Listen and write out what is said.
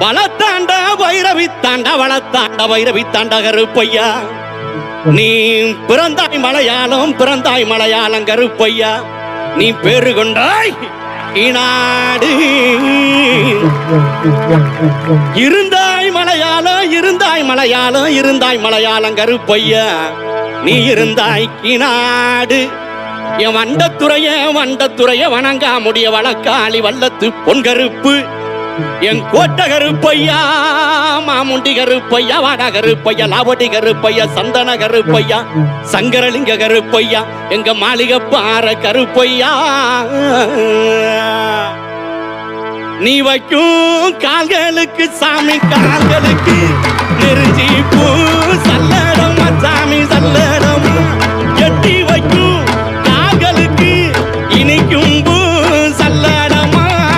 வளத்தாண்ட வைரவி தாண்ட வளத்தாண்ட வைரவி தாண்ட கருப்பையா, நீ பிறந்தாய் மலையாளம் கருப்பையா, நீ பேரு கொண்டாய் நாடு. இருந்தாய் மலையாளம் கருப்பையா, நீ இருந்தாய் நாடு. என் வண்டத்துறைய வணங்கா முடிய வழக்காளி வல்லத்து பொன்கருப்பு, என் கோட்ட கருப்பையா, மாமுண்டி கருப்பையா, வாட கருப்பையா, லாவடி கருப்பையா, சந்தன கருப்பையா, சங்கரலிங்க கருப்பையா, எங்க மாளிகை பாற கருப்பையா. நீ வைக்கும் கால்களுக்கு சாமி கால்களுக்கு நெருஞ்சி பூ சல்லடம் சாமி சல்ல